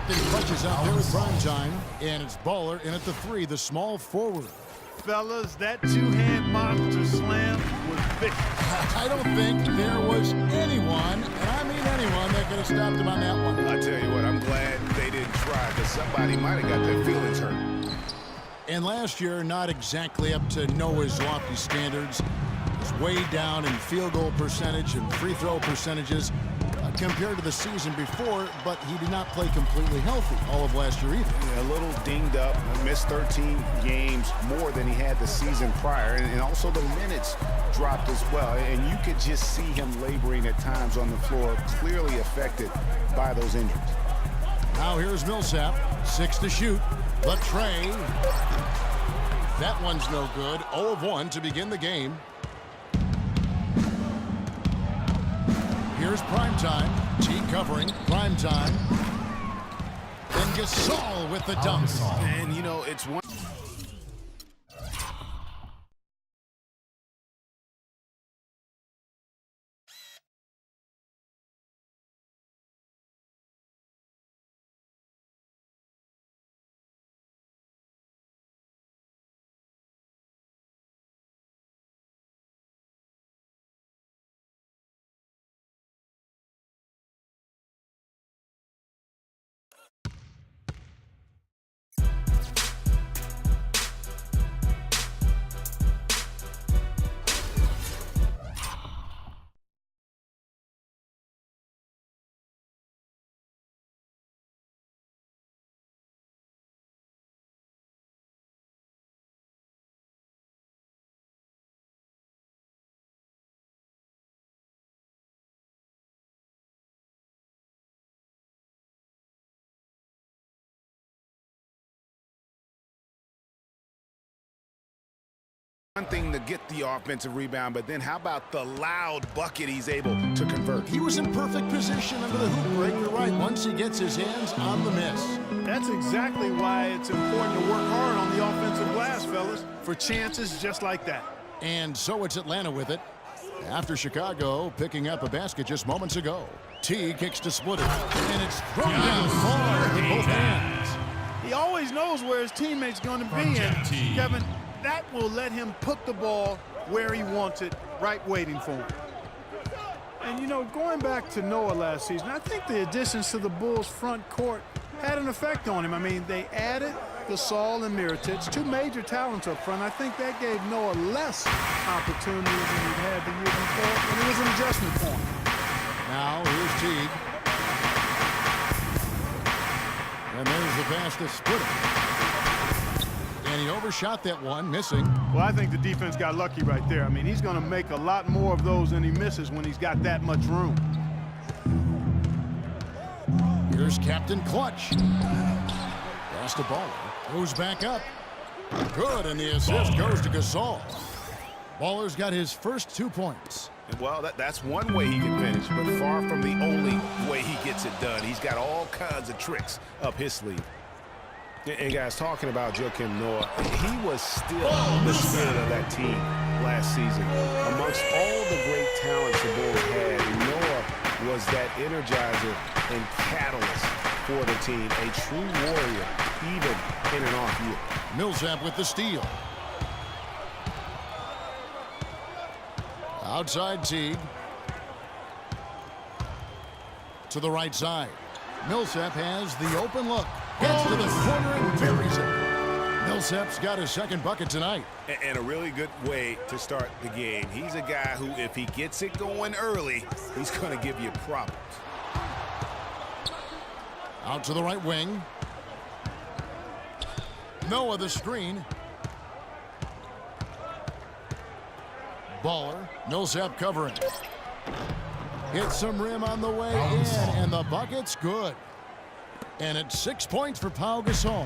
Captain Clutch is out there with prime time, and it's Baller in at the 3, the small forward. Fellas, that two-hand monster slam was vicious. I don't think there was anyone, and I mean anyone, that could have stopped him on that one. I tell you what, I'm glad they didn't try, because somebody might have got their feelings hurt. And last year, not exactly up to Noah's lofty standards. Was way down in field goal percentage and free throw percentages compared to the season before, but he did not play completely healthy all of last year either. Yeah, a little dinged up, missed 13 games more than he had the season prior, and also the minutes dropped as well. And you could just see him laboring at times on the floor, clearly affected by those injuries. Now here's Millsap, 6 to shoot. Latrey. That one's no good. 0 of 1 to begin the game. Here's Primetime. T covering. Primetime. Then Gasol with the dunk. And, you know, it's one. One thing to get the offensive rebound, but then how about the loud bucket he's able to convert? He was in perfect position under the hoop break. You're right, once he gets his hands on the miss. That's exactly why it's important to work hard on the offensive glass, fellas, for chances just like that. And so it's Atlanta with it. After Chicago picking up a basket just moments ago. T kicks to split it, and it's thrown down far with both hands. He always knows where his teammate's going to be, and Kevin, that will let him put the ball where he wants it, right waiting for him. And, you know, going back to Noah last season, I think the additions to the Bulls' front court had an effect on him. I mean, they added Gasol and Mirotic, 2 major talents up front. I think that gave Noah less opportunities than he'd had the year before, and it was an adjustment point. Now, here's Teague. And there's the pass to split it. And he overshot that one, missing. Well, I think the defense got lucky right there. I mean, he's going to make a lot more of those than he misses when he's got that much room. Here's Captain Clutch. Pass to Baller. Goes back up. Good, and the assist goes to Gasol. Baller's got his first 2 points. Well, that's one way he can finish, but far from the only way he gets it done. He's got all kinds of tricks up his sleeve. And guys, talking about Joakim Noah, he was still the spirit of that team last season. Amongst all the great talents the Bulls had, Noah was that energizer and catalyst for the team. A true warrior, even in an off year. Millsap with the steal. Outside Teague. To the right side. Millsap has the open look. Gets to the corner and buries it. Millsap's got his second bucket tonight. And a really good way to start the game. He's a guy who, if he gets it going early, he's going to give you problems. Out to the right wing. Noah the screen. Baller. Millsap covering. Hits some rim on the way in, and the bucket's good. And it's 6 points for Pau Gasol.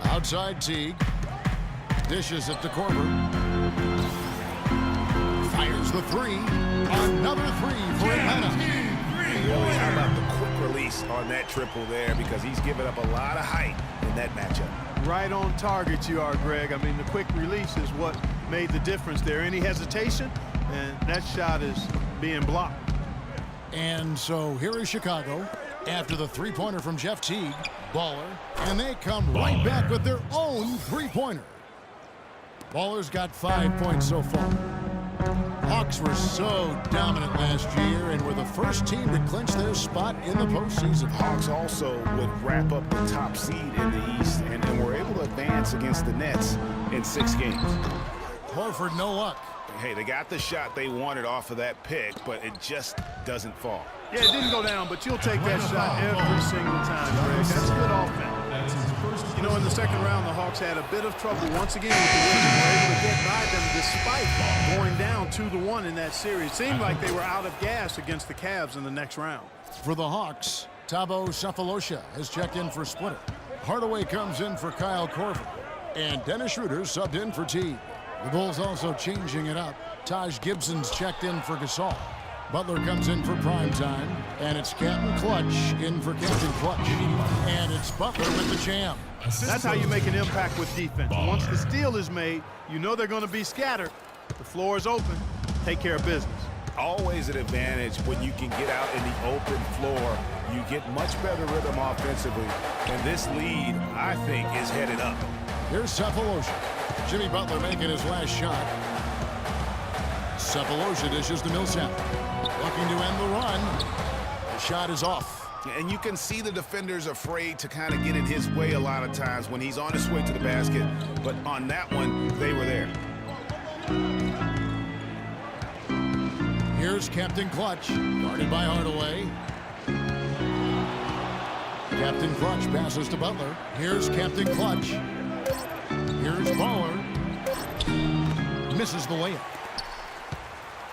Outside Teague. Dishes it to Korver. Fires the 3. Another 3 for Atlanta. Really, how about the quick release on that triple there, because he's given up a lot of height in that matchup. Right on target you are, Greg. I mean, the quick release is what made the difference there. Any hesitation, and that shot is being blocked. And so here is Chicago after the three-pointer from Jeff Teague. Baller. And they come right back with their own three-pointer. Baller's got 5 points so far. Hawks were so dominant last year and were the first team to clinch their spot in the postseason. Hawks also would wrap up the top seed in the East and were able to advance against the Nets in 6 games. Horford, no luck. Hey, they got the shot they wanted off of that pick, but it just doesn't fall. Yeah, it didn't go down, but you'll take that shot every single time, Greg. That's good offense. You know, in the second round, the Hawks had a bit of trouble once again with the Wizards. Were able to get by them despite going down 2-1 in that series. It seemed like they were out of gas against the Cavs in the next round. For the Hawks, Thabo Sefolosha has checked in for Splitter. Hardaway comes in for Kyle Korver. And Dennis Schroeder subbed in for Teague. The Bulls also changing it up. Taj Gibson's checked in for Gasol. Butler comes in for prime time, and it's Captain Clutch in for Captain Clutch. And it's Butler with the jam. That's how you make an impact with defense. Once the steal is made, you know they're going to be scattered. The floor is open. Take care of business. Always an advantage when you can get out in the open floor. You get much better rhythm offensively. And this lead, I think, is headed up. Here's Sefolosha. Jimmy Butler making his last shot. Sefolosha dishes to Millsap. Looking to end the run. The shot is off. And you can see the defenders afraid to kind of get in his way a lot of times when he's on his way to the basket. But on that one, they were there. Here's Captain Clutch, guarded by Hardaway. Captain Clutch passes to Butler. Here's Captain Clutch. Here's Baller. Misses the layup.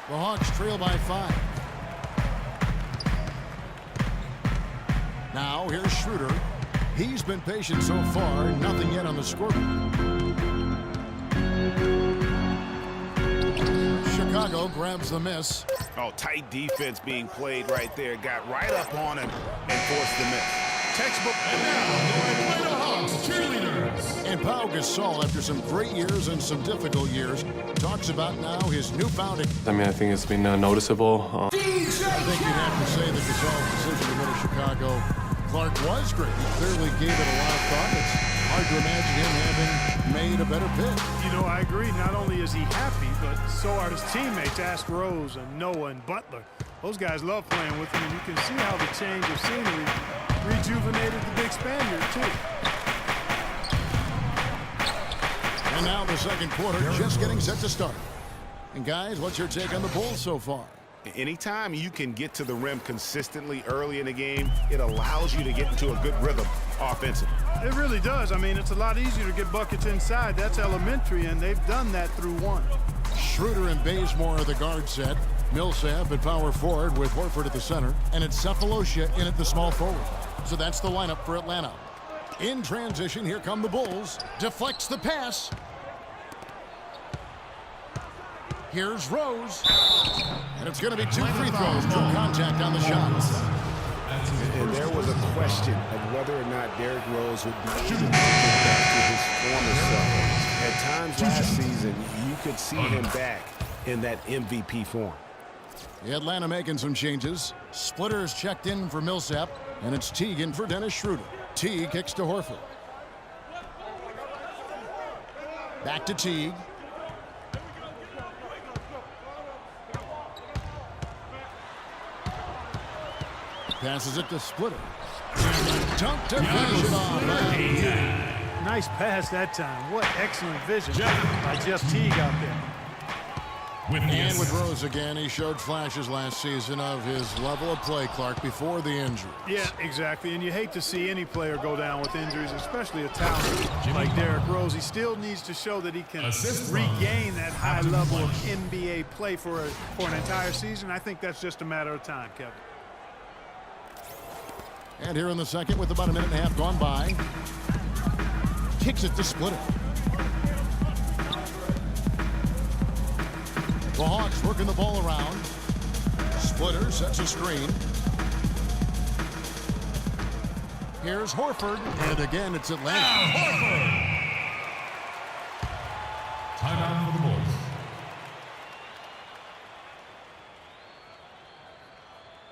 The Hawks trail by 5. Now here's Schroeder. He's been patient so far. Nothing yet on the scoreboard. Chicago grabs the miss. Oh, tight defense being played right there. Got right up on him and forced the miss. Textbook. And now, going to the Hawks cheerleaders. And Pau Gasol, after some great years and some difficult years, talks about now his newfound. I think it's been noticeable. I think you'd have to say that Gasol's decision to go to Chicago, Clark, was great. He clearly gave it a lot of thought. It's hard to imagine him having made a better pick. You know, I agree. Not only is he happy, but so are his teammates. Ask Rose and Noah and Butler. Those guys love playing with him, and you can see how the change of scenery rejuvenated the big Spaniard, too. And now the second quarter just getting set to start. And guys, what's your take on the Bulls so far? Anytime you can get to the rim consistently early in the game, it allows you to get into a good rhythm offensively. It really does. I mean, it's a lot easier to get buckets inside. That's elementary, and they've done that through one. Schroeder and Bazemore are the guard set. Millsap at power forward with Horford at the center. And it's Sefolosha in at the small forward. So that's the lineup for Atlanta. In transition, here come the Bulls. Deflects the pass. Here's Rose. And it's going to be 2 free throws. True contact on the shots. And there was a question of whether or not Derrick Rose would be able to get back to his former self. At times last season, you could see him back in that MVP form. Atlanta making some changes. Splitter's checked in for Millsap. And it's Teague in for Dennis Schroeder. Teague kicks to Horford. Back to Teague. Passes it to Splitter. Dunk to finish it off. Nice pass that time. What excellent vision by Jeff Teague out there. And with Rose again, he showed flashes last season of his level of play, Clark, before the injury. Yeah, exactly. And you hate to see any player go down with injuries, especially a talent like Derrick Rose. He still needs to show that he can regain that high level of NBA play for an entire season. I think that's just a matter of time, Kevin. And here in the second, with about a minute and a half gone by, kicks it to Splitter. The Hawks working the ball around. Splitter sets a screen. Here's Horford. And again, it's Atlanta. Timeout for the Bulls.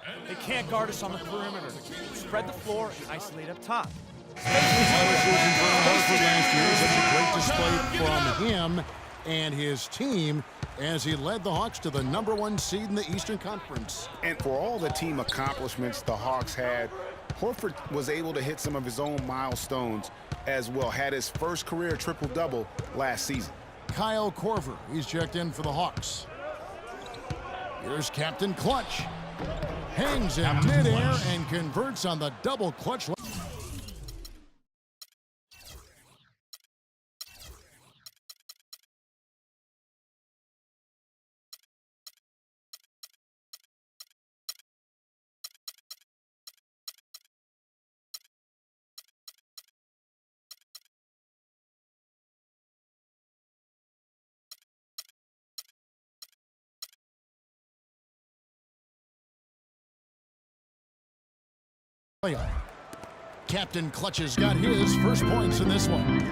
And can't guard us on the perimeter. Spread the floor and isolate up top. Last year, such a great display from him and his team as he led the Hawks to the #1 seed in the Eastern Conference. And for all the team accomplishments the Hawks had, Horford was able to hit some of his own milestones as well. Had his first career triple-double last season. Kyle Korver, he's checked in for the Hawks. Here's Captain Clutch. Hangs in midair and converts on the double clutch. Captain Clutch has got his first points in this one.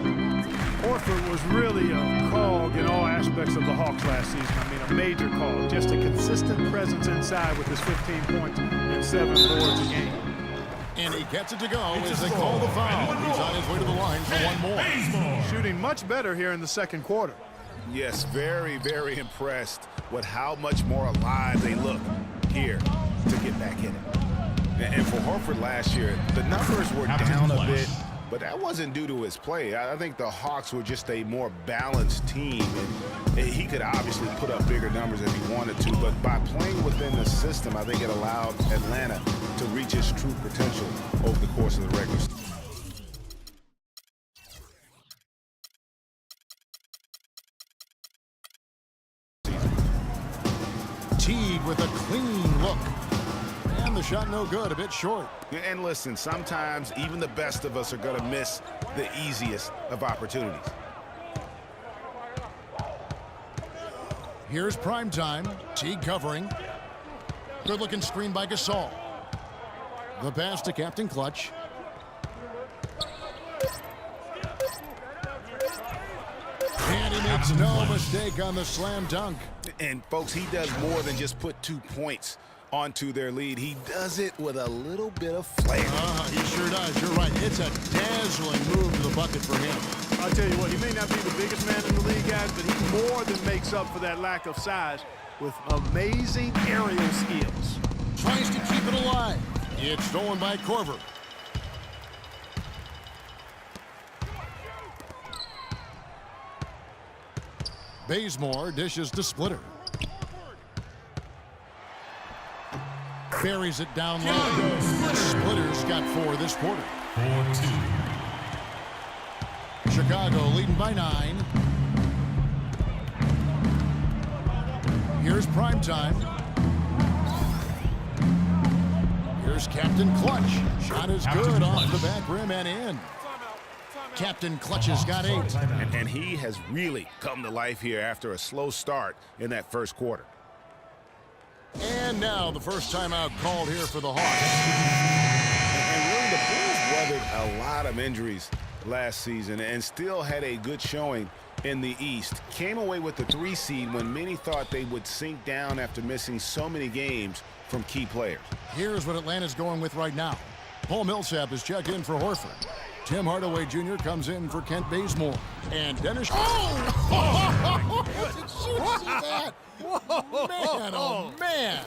Horford was really a cog in all aspects of the Hawks last season. I mean, a major cog. Just a consistent presence inside with his 15 points and 7 boards a game. And he gets it to go as they call the foul. He's on his way to the line for one more. Shooting much better here in the second quarter. Yes, very, very impressed with how much more alive they look here to get back in it. And for Horford last year, the numbers were down a bit, but that wasn't due to his play. I think the Hawks were just a more balanced team, and he could obviously put up bigger numbers if he wanted to, but by playing within the system, I think it allowed Atlanta to reach its true potential over the course of the regular season. Teague with a clean look. And the shot no good, a bit short. And listen, sometimes even the best of us are going to miss the easiest of opportunities. Here's prime time. Teague covering. Good-looking screen by Gasol. The pass to Captain Clutch. And he makes no mistake on the slam dunk. And, folks, he does more than just put 2 points onto their lead. He does it with a little bit of flair. He sure does. You're right. It's a dazzling move to the bucket for him. I'll tell you what, he may not be the biggest man in the league, guys, but he more than makes up for that lack of size with amazing aerial skills. Tries to keep it alive. It's stolen by Korver. Bazemore dishes to Splitter. Buries it down low. Splitter's got 4 this quarter. 4-2. Chicago leading by 9. Here's prime time. Here's Captain Clutch. Shot is good off the back rim and in. Captain Clutch has got 8. And he has really come to life here after a slow start in that first quarter. And now the first timeout called here for the Hawks. And really, the Bulls weathered a lot of injuries last season and still had a good showing in the East. Came away with the 3 seed when many thought they would sink down after missing so many games from key players. Here's what Atlanta's going with right now. Paul Millsap is checked in for Horford. Tim Hardaway Jr. comes in for Kent Bazemore. And Dennis... Oh! Did you see that? Man, oh, man.